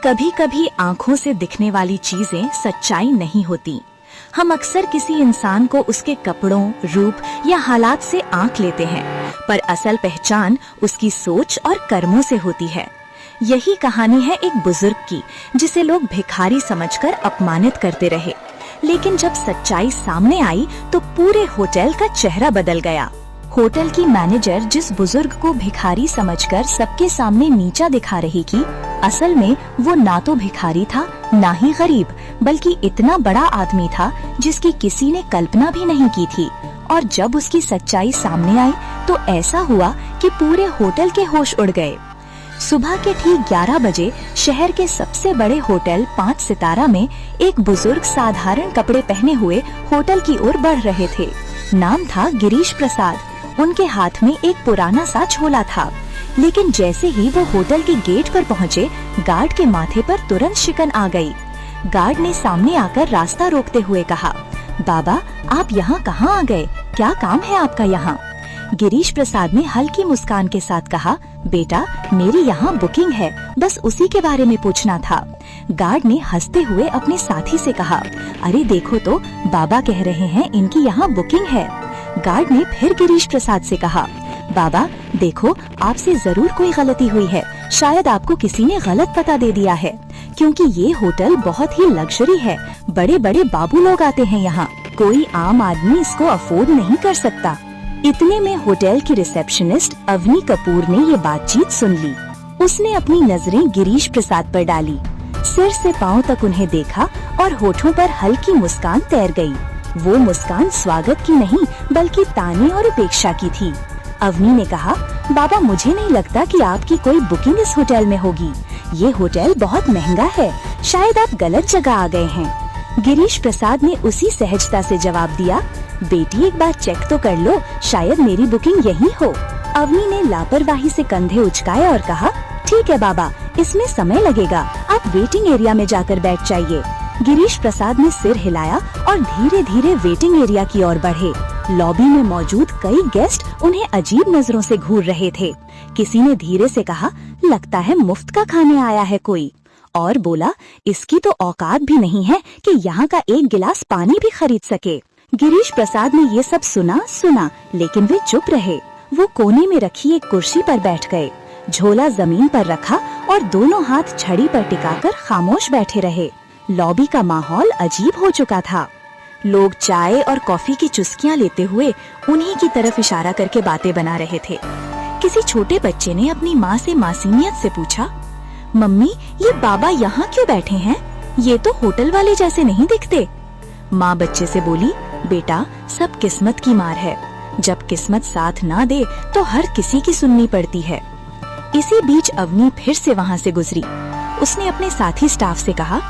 कभी कभी आँखों से दिखने वाली चीजें सच्चाई नहीं होती। हम अक्सर किसी इंसान को उसके कपड़ों, रूप या हालात से आंक लेते हैं, पर असल पहचान उसकी सोच और कर्मों से होती है। यही कहानी है एक बुजुर्ग की, जिसे लोग भिखारी समझकर अपमानित करते रहे, लेकिन जब सच्चाई सामने आई तो पूरे होटल का चेहरा बदल गया। होटल की मैनेजर जिस बुजुर्ग को भिखारी समझकर सबके सामने नीचा दिखा रही थी, असल में वो ना तो भिखारी था ना ही गरीब, बल्कि इतना बड़ा आदमी था जिसकी किसी ने कल्पना भी नहीं की थी। और जब उसकी सच्चाई सामने आई तो ऐसा हुआ कि पूरे होटल के होश उड़ गए। सुबह के ठीक 11 बजे शहर के सबसे बड़े होटल 5 सितारा में एक बुजुर्ग साधारण कपड़े पहने हुए होटल की ओर बढ़ रहे थे। नाम था गिरीश प्रसाद। उनके हाथ में एक पुराना सा झोला था, लेकिन जैसे ही वो होटल के गेट पर पहुँचे, गार्ड के माथे पर तुरंत शिकन आ गई। गार्ड ने सामने आकर रास्ता रोकते हुए कहा, बाबा आप यहाँ कहाँ आ गए? क्या काम है आपका यहाँ? गिरीश प्रसाद ने हल्की मुस्कान के साथ कहा, बेटा मेरी यहाँ बुकिंग है, बस उसी के बारे में पूछना था। गार्ड ने हंसते हुए अपने साथी से कहा, अरे देखो तो बाबा कह रहे हैं इनकी यहाँ बुकिंग है। गार्ड ने फिर गिरीश प्रसाद से कहा, बाबा देखो आपसे जरूर कोई गलती हुई है, शायद आपको किसी ने गलत पता दे दिया है, क्योंकि ये होटल बहुत ही लग्जरी है, बड़े बड़े बाबू लोग आते हैं यहाँ, कोई आम आदमी इसको अफोर्ड नहीं कर सकता। इतने में होटल की रिसेप्शनिस्ट अवनी कपूर ने ये बातचीत सुन ली। उसने अपनी नजरें गिरीश प्रसाद पर डाली, सिर से पांव तक उन्हें देखा और होठों पर हल्की मुस्कान तैर गई। वो मुस्कान स्वागत की नहीं बल्कि ताने और उपेक्षा की थी। अवनी ने कहा, बाबा मुझे नहीं लगता कि आपकी कोई बुकिंग इस होटल में होगी, ये होटल बहुत महंगा है, शायद आप गलत जगह आ गए हैं। गिरीश प्रसाद ने उसी सहजता से जवाब दिया, बेटी एक बार चेक तो कर लो, शायद मेरी बुकिंग यही हो। अवनी ने लापरवाही से कंधे उचकाए और कहा, ठीक है बाबा, इसमें समय लगेगा, आप वेटिंग एरिया में जाकर बैठ जाइए। गिरीश प्रसाद ने सिर हिलाया और धीरे धीरे वेटिंग एरिया की ओर बढ़े। लॉबी में मौजूद कई गेस्ट उन्हें अजीब नजरों से घूर रहे थे। किसी ने धीरे से कहा, लगता है मुफ्त का खाने आया है कोई, और बोला, इसकी तो औकात भी नहीं है कि यहाँ का एक गिलास पानी भी खरीद सके। गिरीश प्रसाद ने ये सब सुना, लेकिन वे चुप रहे। वो कोने में रखी एक कुर्सी पर बैठ गए, झोला जमीन पर रखा और दोनों हाथ छड़ी पर टिकाकर खामोश बैठे रहे। लॉबी का माहौल अजीब हो चुका था। लोग चाय और कॉफी की चुस्कियां लेते हुए उन्हीं की तरफ इशारा करके बातें बना रहे थे। किसी छोटे बच्चे ने अपनी माँ से मासूमियत से पूछा, मम्मी ये बाबा यहाँ क्यों बैठे हैं? ये तो होटल वाले जैसे नहीं दिखते। माँ बच्चे से बोली, बेटा सब किस्मत की मार है, जब किस्मत साथ ना दे तो हर किसी की सुननी पड़ती है। इसी बीच अवनी फिर से वहाँ से गुजरी। उसने अपने साथी स्टाफ से कहा,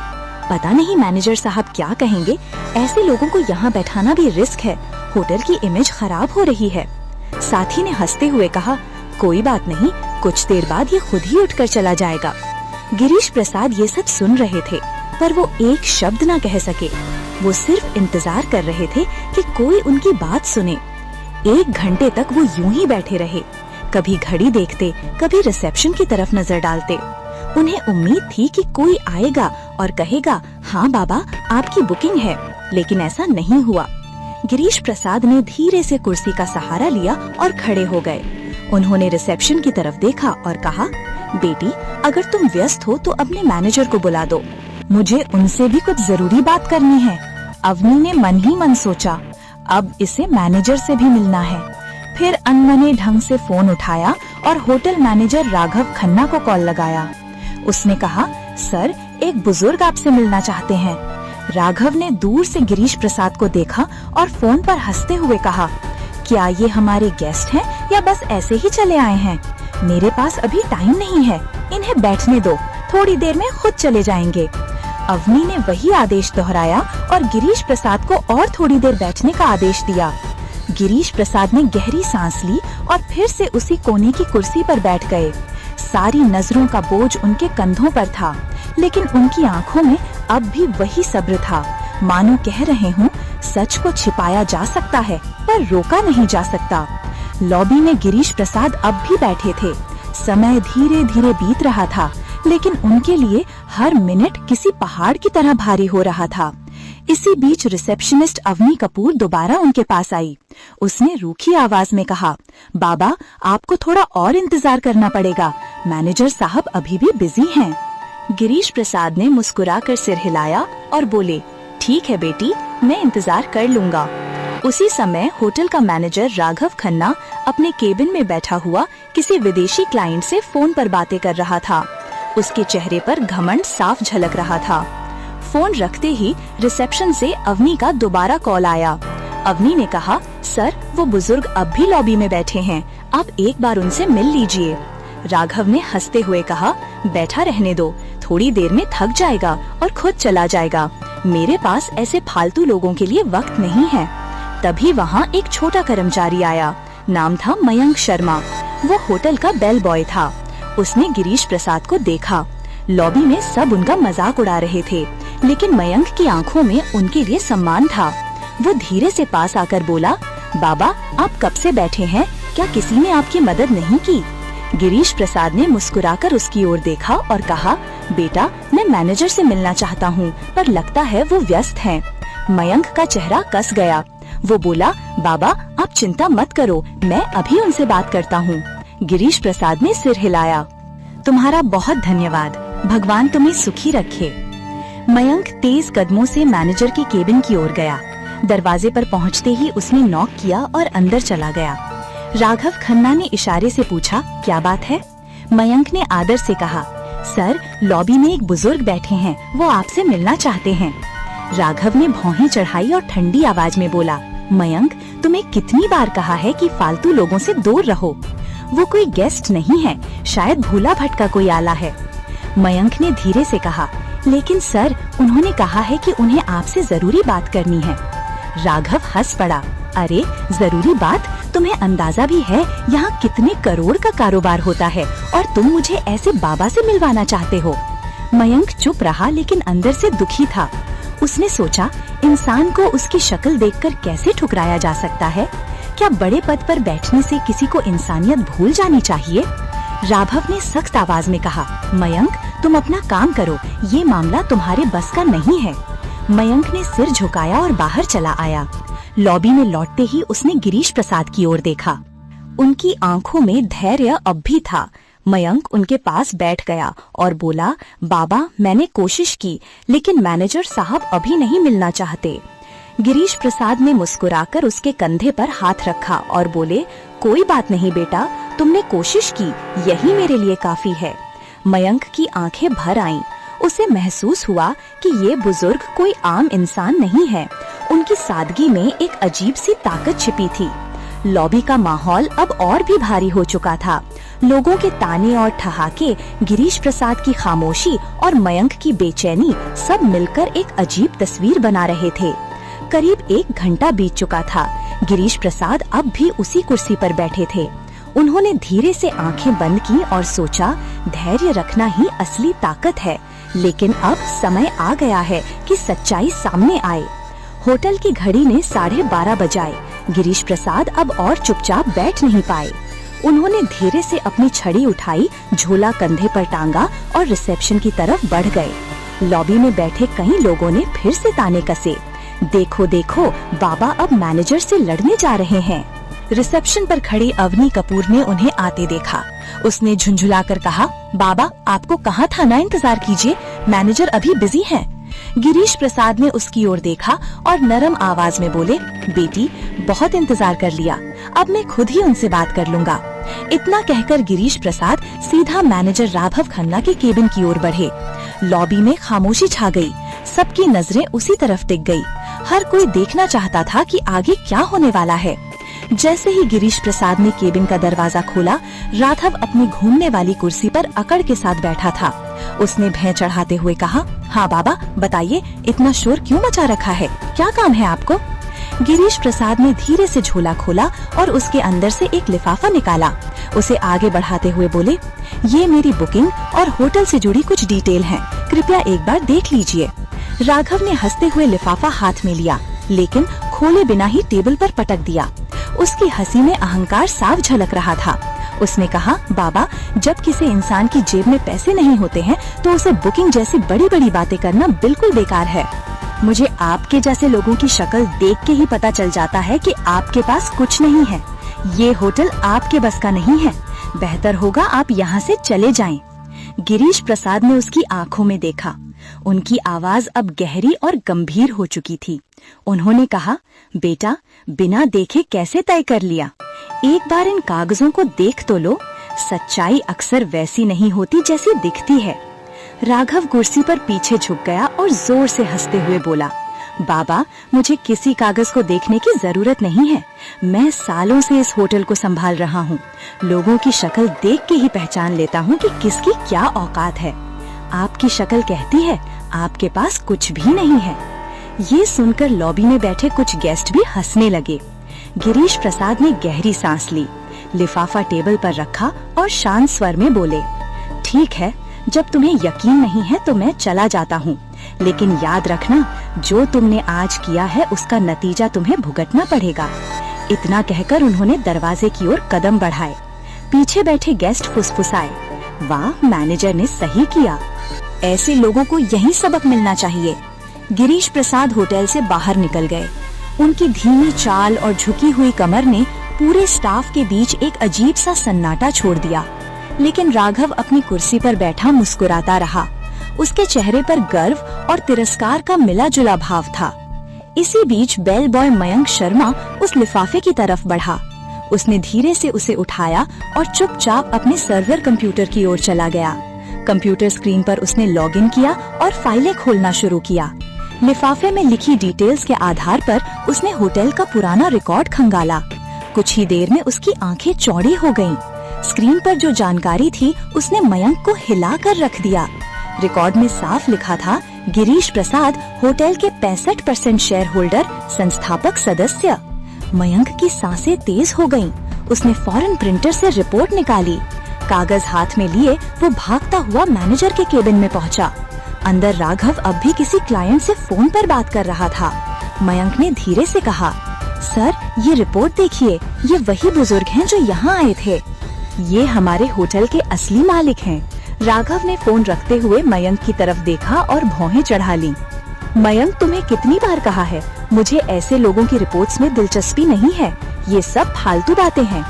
पता नहीं मैनेजर साहब क्या कहेंगे, ऐसे लोगों को यहाँ बैठाना भी रिस्क है, होटल की इमेज खराब हो रही है। साथी ने हंसते हुए कहा, कोई बात नहीं, कुछ देर बाद ये खुद ही उठकर चला जाएगा। गिरीश प्रसाद ये सब सुन रहे थे, पर वो एक शब्द ना कह सके। वो सिर्फ इंतजार कर रहे थे कि कोई उनकी बात सुने। 1 घंटे तक वो यूं ही बैठे रहे, कभी घड़ी देखते, कभी रिसेप्शन की तरफ नजर डालते। उन्हें उम्मीद थी कि कोई आएगा और कहेगा, हाँ बाबा आपकी बुकिंग है, लेकिन ऐसा नहीं हुआ। गिरीश प्रसाद ने धीरे से कुर्सी का सहारा लिया और खड़े हो गए। उन्होंने रिसेप्शन की तरफ देखा और कहा, बेटी अगर तुम व्यस्त हो तो अपने मैनेजर को बुला दो, मुझे उनसे भी कुछ जरूरी बात करनी है। अवनी ने मन ही मन सोचा, अब इसे मैनेजर से भी मिलना है। फिर अनमने ढंग से फोन उठाया और होटल मैनेजर राघव खन्ना को कॉल लगाया। उसने कहा, सर एक बुजुर्ग आपसे मिलना चाहते हैं। राघव ने दूर से गिरीश प्रसाद को देखा और फोन पर हंसते हुए कहा, क्या ये हमारे गेस्ट हैं या बस ऐसे ही चले आए हैं? मेरे पास अभी टाइम नहीं है, इन्हें बैठने दो, थोड़ी देर में खुद चले जाएंगे। अवनी ने वही आदेश दोहराया और गिरीश प्रसाद को और थोड़ी देर बैठने का आदेश दिया। गिरीश प्रसाद ने गहरी सांस ली और फिर से उसी कोने की कुर्सी पर बैठ गए। सारी नजरों का बोझ उनके कंधों पर था, लेकिन उनकी आंखों में अब भी वही सब्र था, मानो कह रहे हों, सच को छिपाया जा सकता है पर रोका नहीं जा सकता। लॉबी में गिरीश प्रसाद अब भी बैठे थे। समय धीरे धीरे बीत रहा था, लेकिन उनके लिए हर मिनट किसी पहाड़ की तरह भारी हो रहा था। इसी बीच रिसेप्शनिस्ट अवनी कपूर दोबारा उनके पास आई। उसने रूखी आवाज में कहा, बाबा आपको थोड़ा और इंतजार करना पड़ेगा, मैनेजर साहब अभी भी बिजी हैं। गिरीश प्रसाद ने मुस्कुराकर सिर हिलाया और बोले, ठीक है बेटी, मैं इंतजार कर लूंगा। उसी समय होटल का मैनेजर राघव खन्ना अपने केबिन में बैठा हुआ किसी विदेशी क्लाइंट से फोन पर बातें कर रहा था। उसके चेहरे पर घमंड साफ झलक रहा था। फोन रखते ही रिसेप्शन से अवनी का दोबारा कॉल आया। अवनी ने कहा, सर वो बुजुर्ग अब भी लॉबी में बैठे हैं, आप एक बार उनसे मिल लीजिए। राघव ने हंसते हुए कहा, बैठा रहने दो, थोड़ी देर में थक जाएगा और खुद चला जाएगा। मेरे पास ऐसे फालतू लोगों के लिए वक्त नहीं है। तभी वहाँ एक छोटा कर्मचारी आया, नाम था मयंक शर्मा। वो होटल का बेल बॉय था। उसने गिरीश प्रसाद को देखा। लॉबी में सब उनका मजाक उड़ा रहे थे, लेकिन मयंक की आंखों में उनके लिए सम्मान था। वो धीरे से पास आकर बोला, बाबा आप कब से बैठे हैं, क्या किसी ने आपकी मदद नहीं की? गिरीश प्रसाद ने मुस्कुराकर उसकी ओर देखा और कहा, बेटा मैं मैनेजर से मिलना चाहता हूँ, पर लगता है वो व्यस्त हैं। मयंक का चेहरा कस गया। वो बोला, बाबा आप चिंता मत करो, मैं अभी उनसे बात करता हूँ। गिरीश प्रसाद ने सिर हिलाया। तुम्हारा बहुत धन्यवाद, भगवान तुम्हें सुखी रखे। मयंक तेज कदमों से मैनेजर के केबिन की ओर गया। दरवाजे पर पहुंचते ही उसने नॉक किया और अंदर चला गया। राघव खन्ना ने इशारे से पूछा, क्या बात है? मयंक ने आदर से कहा, सर लॉबी में एक बुजुर्ग बैठे हैं, वो आपसे मिलना चाहते हैं। राघव ने भौहें चढ़ाई और ठंडी आवाज में बोला, मयंक तुम्हें कितनी बार कहा है कि फालतू लोगों से दूर रहो। वो कोई गेस्ट नहीं है, शायद भूला भटका कोई आला है। मयंक ने धीरे से कहा, लेकिन सर उन्होंने कहा है कि उन्हें आपसे जरूरी बात करनी है। राघव हंस पड़ा, अरे जरूरी बात? तुम्हें अंदाजा भी है यहाँ कितने करोड़ का कारोबार होता है और तुम मुझे ऐसे बाबा से मिलवाना चाहते हो? मयंक चुप रहा, लेकिन अंदर से दुखी था। उसने सोचा, इंसान को उसकी शक्ल देखकर कैसे ठुकराया जा सकता है? क्या बड़े पद पर बैठने से किसी को इंसानियत भूल जानी चाहिए? राघव ने सख्त आवाज में कहा, मयंक तुम अपना काम करो, ये मामला तुम्हारे बस का नहीं है। मयंक ने सिर झुकाया और बाहर चला आया। लॉबी में लौटते ही उसने गिरीश प्रसाद की ओर देखा। उनकी आंखों में धैर्य अब भी था। मयंक उनके पास बैठ गया और बोला, बाबा मैंने कोशिश की, लेकिन मैनेजर साहब अभी नहीं मिलना चाहते। गिरीश प्रसाद ने मुस्कुराकर उसके कंधे पर हाथ रखा और बोले, कोई बात नहीं बेटा, तुमने कोशिश की, यही मेरे लिए काफी है। मयंक की आंखें भर आईं। उसे महसूस हुआ कि ये बुजुर्ग कोई आम इंसान नहीं है। उनकी सादगी में एक अजीब सी ताकत छिपी थी। लॉबी का माहौल अब और भी भारी हो चुका था। लोगों के ताने और ठहाके, गिरीश प्रसाद की खामोशी और मयंक की बेचैनी सब मिलकर एक अजीब तस्वीर बना रहे थे। करीब 1 घंटा बीत चुका था। गिरीश प्रसाद अब भी उसी कुर्सी पर बैठे थे। उन्होंने धीरे से आंखें बंद की और सोचा, धैर्य रखना ही असली ताकत है। लेकिन अब समय आ गया है कि सच्चाई सामने आए। होटल की घड़ी ने 12:30 बजाए। गिरीश प्रसाद अब और चुपचाप बैठ नहीं पाए। उन्होंने धीरे से अपनी छड़ी उठाई, झोला कंधे पर टांगा और रिसेप्शन की तरफ बढ़ गए। लॉबी में बैठे कई लोगों ने फिर से ताने कसे, देखो देखो, बाबा अब मैनेजर से लड़ने जा रहे हैं। रिसेप्शन पर खड़ी अवनी कपूर ने उन्हें आते देखा। उसने झुंझुलाकर कहा, बाबा आपको कहा था ना इंतजार कीजिए, मैनेजर अभी बिजी हैं। गिरीश प्रसाद ने उसकी ओर देखा और नरम आवाज में बोले, बेटी बहुत इंतजार कर लिया, अब मैं खुद ही उनसे बात कर लूंगा। इतना कहकर गिरीश प्रसाद सीधा मैनेजर राघव खन्ना के केबिन की ओर बढ़े। लॉबी में खामोशी छा गई। सबकी नजरें उसी तरफ टिक गई। हर कोई देखना चाहता था कि आगे क्या होने वाला है। जैसे ही गिरीश प्रसाद ने केबिन का दरवाजा खोला, राघव अपनी घूमने वाली कुर्सी पर अकड़ के साथ बैठा था। उसने भैं चढ़ाते हुए कहा, हाँ बाबा बताइए, इतना शोर क्यों मचा रखा है, क्या काम है आपको? गिरीश प्रसाद ने धीरे से झोला खोला और उसके अंदर से एक लिफाफा निकाला। उसे आगे बढ़ाते हुए बोले, ये मेरी बुकिंग और होटल से जुड़ी कुछ डिटेल हैं, कृपया एक बार देख लीजिए। राघव ने हंसते हुए लिफाफा हाथ में लिया, लेकिन खोले बिना ही टेबल पर पटक दिया। उसकी हंसी में अहंकार साफ झलक रहा था। उसने कहा, बाबा, जब किसी इंसान की जेब में पैसे नहीं होते हैं तो उसे बुकिंग जैसी बड़ी बड़ी बातें करना बिल्कुल बेकार है। मुझे आपके जैसे लोगों की शक्ल देख के ही पता चल जाता है कि आपके पास कुछ नहीं है। ये होटल आपके बस का नहीं है। बेहतर होगा आप यहाँ से चले जाएं। गिरीश प्रसाद ने उसकी आंखों में देखा। उनकी आवाज अब गहरी और गंभीर हो चुकी थी। उन्होंने कहा, बेटा, बिना देखे कैसे तय कर लिया? एक बार इन कागजों को देख तो लो। सच्चाई अक्सर वैसी नहीं होती जैसी दिखती है। राघव कुर्सी पर पीछे झुक गया और जोर से हंसते हुए बोला, बाबा, मुझे किसी कागज को देखने की जरूरत नहीं है। मैं सालों से इस होटल को संभाल रहा हूँ। लोगों की शक्ल देख के ही पहचान लेता हूँ कि किसकी क्या औकात है। आपकी शक्ल कहती है आपके पास कुछ भी नहीं है। ये सुनकर लॉबी में बैठे कुछ गेस्ट भी हंसने लगे। गिरीश प्रसाद ने गहरी सांस ली, लिफाफा टेबल पर रखा और शांत स्वर में बोले, ठीक है, जब तुम्हें यकीन नहीं है तो मैं चला जाता हूँ, लेकिन याद रखना, जो तुमने आज किया है उसका नतीजा तुम्हें भुगतना पड़ेगा। इतना कहकर उन्होंने दरवाजे की ओर कदम बढ़ाए। पीछे बैठे गेस्ट फुसफुसाए, वाह, मैनेजर ने सही किया। ऐसे लोगों को यही सबक मिलना चाहिए। गिरीश प्रसाद होटल से बाहर निकल गए। उनकी धीमी चाल और झुकी हुई कमर ने पूरे स्टाफ के बीच एक अजीब सा सन्नाटा छोड़ दिया। लेकिन राघव अपनी कुर्सी पर बैठा मुस्कुराता रहा। उसके चेहरे पर गर्व और तिरस्कार का मिला जुला भाव था। इसी बीच बेल बॉय मयंक शर्मा उस लिफाफे की तरफ बढ़ा। उसने धीरे से उसे उठाया और चुपचाप अपने सर्वर कंप्यूटर की ओर चला गया। कंप्यूटर स्क्रीन पर उसने लॉगिन किया और फाइलें खोलना शुरू किया। लिफाफे में लिखी डिटेल्स के आधार पर उसने होटल का पुराना रिकॉर्ड खंगाला। कुछ ही देर में उसकी आंखें चौड़ी हो गईं। स्क्रीन पर जो जानकारी थी उसने मयंक को हिला कर रख दिया। रिकॉर्ड में साफ लिखा था, गिरीश प्रसाद होटल के 65% शेयर होल्डर, संस्थापक सदस्य। मयंक की सांसें तेज हो गईं। उसने फौरन प्रिंटर से रिपोर्ट निकाली। कागज हाथ में लिए वो भागता हुआ मैनेजर के केबिन में पहुंचा। अंदर राघव अब भी किसी क्लाइंट से फोन पर बात कर रहा था। मयंक ने धीरे से कहा, सर, ये रिपोर्ट देखिए, ये वही बुजुर्ग हैं जो यहाँ आए थे। ये हमारे होटल के असली मालिक हैं। राघव ने फोन रखते हुए मयंक की तरफ देखा और भौहें चढ़ा ली। मयंक, तुम्हें कितनी बार कहा है, मुझे ऐसे लोगों की रिपोर्ट्स में दिलचस्पी नहीं है। ये सब फालतू बातें हैं।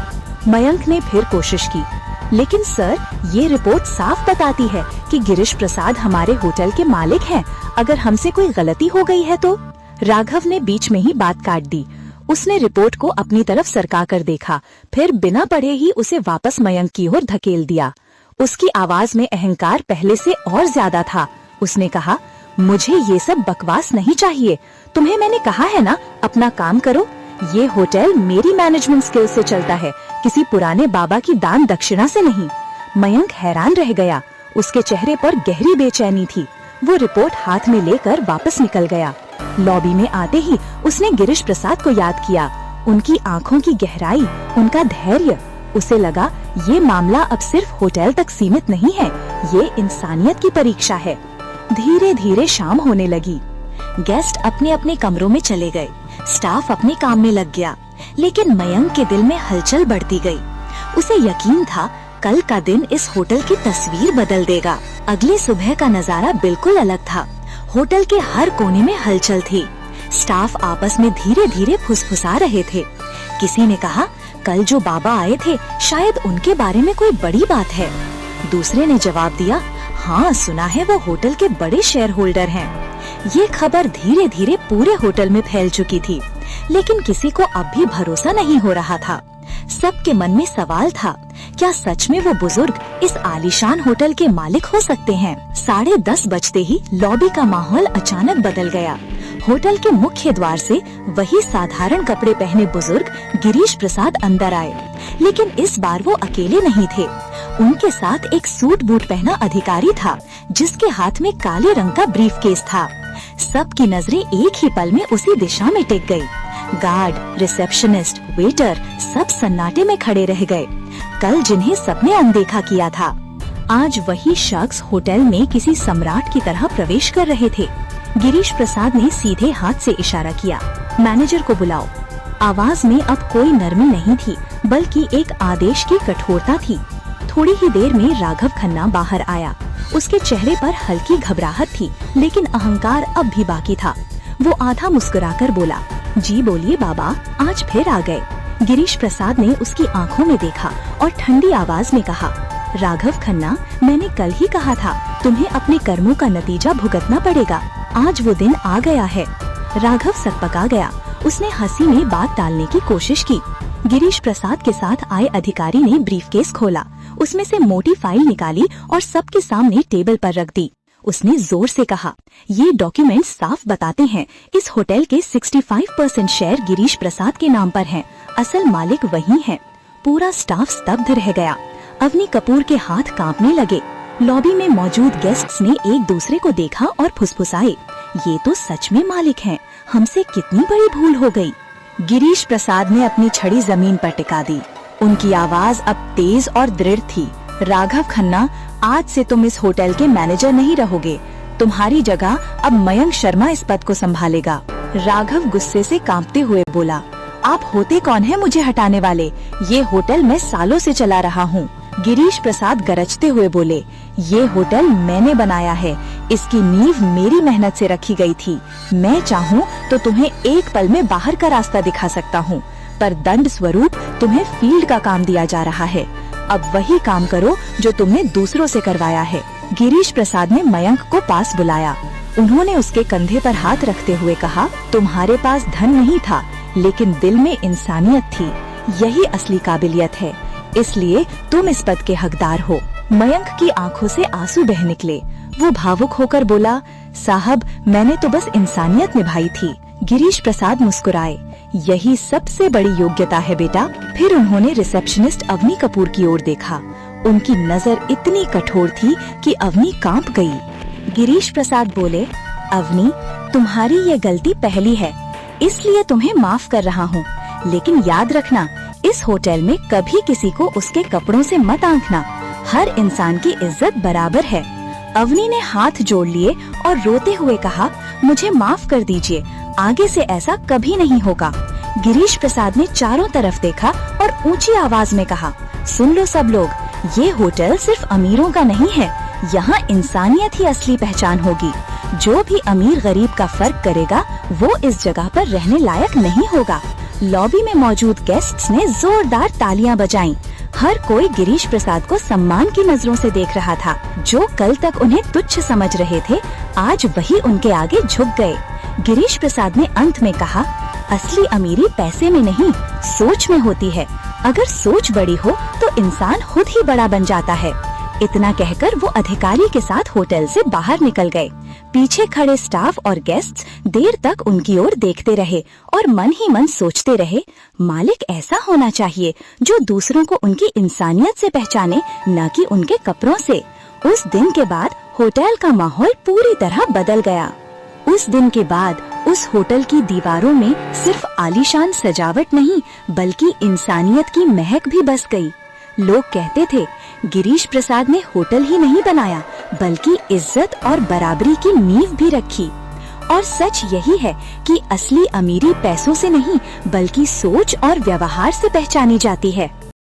मयंक ने फिर कोशिश की, लेकिन सर, ये रिपोर्ट साफ बताती है कि गिरीश प्रसाद हमारे होटल के मालिक हैं। अगर हमसे कोई गलती हो गई है तो? राघव ने बीच में ही बात काट दी। उसने रिपोर्ट को अपनी तरफ सरका कर देखा, फिर बिना पढ़े ही उसे वापस मयंक की ओर धकेल दिया। उसकी आवाज में अहंकार पहले से और ज्यादा था। उसने कहा, मुझे ये सब बकवास नहीं चाहिए। तुम्हें मैंने कहा है ना, अपना काम करो। ये होटल मेरी मैनेजमेंट स्किल से चलता है, किसी पुराने बाबा की दान दक्षिणा से नहीं। मयंक हैरान रह गया। उसके चेहरे पर गहरी बेचैनी थी। वो रिपोर्ट हाथ में लेकर वापस निकल गया। लॉबी में आते ही उसने गिरीश प्रसाद को याद किया। उनकी आंखों की गहराई, उनका धैर्य। उसे लगा, ये मामला अब सिर्फ होटल तक सीमित नहीं है, ये इंसानियत की परीक्षा है। धीरे धीरे शाम होने लगी। गेस्ट अपने अपने कमरों में चले गए। स्टाफ अपने काम में लग गया। लेकिन मयंक के दिल में हलचल बढ़ती गई। उसे यकीन था, कल का दिन इस होटल की तस्वीर बदल देगा। अगली सुबह का नजारा बिल्कुल अलग था। होटल के हर कोने में हलचल थी। स्टाफ आपस में धीरे धीरे फुसफुसा रहे थे। किसी ने कहा, कल जो बाबा आए थे, शायद उनके बारे में कोई बड़ी बात है। दूसरे ने जवाब दिया, हाँ, सुना है वो होटल के बड़े शेयर होल्डर हैं। ये खबर धीरे धीरे पूरे होटल में फैल चुकी थी, लेकिन किसी को अब भी भरोसा नहीं हो रहा था। सबके मन में सवाल था, क्या सच में वो बुजुर्ग इस आलीशान होटल के मालिक हो सकते हैं? 10:30 बजते ही लॉबी का माहौल अचानक बदल गया। होटल के मुख्य द्वार से वही साधारण कपड़े पहने बुजुर्ग गिरीश प्रसाद अंदर आए, लेकिन इस बार वो अकेले नहीं थे। उनके साथ एक सूट बूट पहना अधिकारी था, जिसके हाथ में काले रंग का ब्रीफकेस था। सबकी नजरें एक ही पल में उसी दिशा में टिक गई। गार्ड, रिसेप्शनिस्ट, वेटर सब सन्नाटे में खड़े रह गए। कल जिन्हें सबने अनदेखा किया था, आज वही शख्स होटल में किसी सम्राट की तरह प्रवेश कर रहे थे। गिरीश प्रसाद ने सीधे हाथ से इशारा किया, मैनेजर को बुलाओ। आवाज में अब कोई नरमी नहीं थी, बल्कि एक आदेश की कठोरता थी। थोड़ी ही देर में राघव खन्ना बाहर आया। उसके चेहरे पर हल्की घबराहट थी, लेकिन अहंकार अब भी बाकी था। वो आधा मुस्कुराकर बोला, जी बोलिए बाबा, आज फिर आ गए। गिरीश प्रसाद ने उसकी आंखों में देखा और ठंडी आवाज में कहा, राघव खन्ना, मैंने कल ही कहा था तुम्हें अपने कर्मों का नतीजा भुगतना पड़ेगा। आज वो दिन आ गया है। राघव सकपका गया। उसने हंसी में बात टालने की कोशिश की। गिरीश प्रसाद के साथ आए अधिकारी ने ब्रीफकेस खोला, उसमें से मोटी फाइल निकाली और सबके सामने टेबल पर रख दी। उसने जोर से कहा, ये डॉक्यूमेंट साफ बताते हैं इस होटल के 65% शेयर गिरीश प्रसाद के नाम पर हैं। असल मालिक वही हैं। पूरा स्टाफ स्तब्ध रह गया। अवनी कपूर के हाथ कांपने लगे। लॉबी में मौजूद गेस्ट्स ने एक दूसरे को देखा और फुसफुसाए, ये तो सच में मालिक हैं। हमसे कितनी बड़ी भूल हो गई। गिरीश प्रसाद ने अपनी छड़ी जमीन पर टिका दी। उनकी आवाज अब तेज और दृढ़ थी। राघव खन्ना, आज से तुम इस होटल के मैनेजर नहीं रहोगे। तुम्हारी जगह अब मयंक शर्मा इस पद को संभालेगा। राघव गुस्से से कांपते हुए बोला, आप होते कौन हैं मुझे हटाने वाले? ये होटल मैं सालों से चला रहा हूँ। गिरीश प्रसाद गरजते हुए बोले, ये होटल मैंने बनाया है। इसकी नींव मेरी मेहनत से रखी गई थी। मैं चाहूँ तो तुम्हें एक पल में बाहर का रास्ता दिखा सकता हूँ, पर दंड स्वरूप तुम्हें फील्ड का काम दिया जा रहा है। अब वही काम करो जो तुमने दूसरों से करवाया है। गिरीश प्रसाद ने मयंक को पास बुलाया। उन्होंने उसके कंधे पर हाथ रखते हुए कहा, तुम्हारे पास धन नहीं था, लेकिन दिल में इंसानियत थी। यही असली काबिलियत है, इसलिए तुम इस पद के हकदार हो। मयंक की आंखों से आंसू बह निकले। वो भावुक होकर बोला, साहब, मैंने तो बस इंसानियत निभाई थी। गिरीश प्रसाद मुस्कुराए, यही सबसे बड़ी योग्यता है बेटा। फिर उन्होंने रिसेप्शनिस्ट अवनी कपूर की ओर देखा। उनकी नजर इतनी कठोर थी कि अवनी कांप गई। गिरीश प्रसाद बोले, अवनी, तुम्हारी ये गलती पहली है, इसलिए तुम्हें माफ कर रहा हूँ। लेकिन याद रखना, इस होटल में कभी किसी को उसके कपड़ों से मत आंकना। हर इंसान की इज्जत बराबर है। अवनी ने हाथ जोड़ लिए और रोते हुए कहा, मुझे माफ कर दीजिए, आगे से ऐसा कभी नहीं होगा। गिरीश प्रसाद ने चारों तरफ देखा और ऊंची आवाज में कहा, सुन लो सब लोग, ये होटल सिर्फ अमीरों का नहीं है। यहाँ इंसानियत ही असली पहचान होगी। जो भी अमीर गरीब का फर्क करेगा वो इस जगह पर रहने लायक नहीं होगा। लॉबी में मौजूद गेस्ट्स ने जोरदार तालियां बजाईं। हर कोई गिरीश प्रसाद को सम्मान की नजरों से देख रहा था। जो कल तक उन्हें तुच्छ समझ रहे थे, आज वही उनके आगे झुक गए। गिरीश प्रसाद ने अंत में कहा, असली अमीरी पैसे में नहीं, सोच में होती है। अगर सोच बड़ी हो तो इंसान खुद ही बड़ा बन जाता है। इतना कहकर वो अधिकारी के साथ होटल से बाहर निकल गए। पीछे खड़े स्टाफ और गेस्ट्स देर तक उनकी ओर देखते रहे और मन ही मन सोचते रहे, मालिक ऐसा होना चाहिए जो दूसरों को उनकी इंसानियत से पहचाने, न कि उनके कपड़ों से। उस दिन के बाद होटल का माहौल पूरी तरह बदल गया। उस दिन के बाद उस होटल की दीवारों में सिर्फ आलीशान सजावट नहीं, बल्कि इंसानियत की महक भी बस गई। लोग कहते थे, गिरीश प्रसाद ने होटल ही नहीं बनाया, बल्कि इज्जत और बराबरी की नींव भी रखी। और सच यही है कि असली अमीरी पैसों से नहीं, बल्कि सोच और व्यवहार से पहचानी जाती है।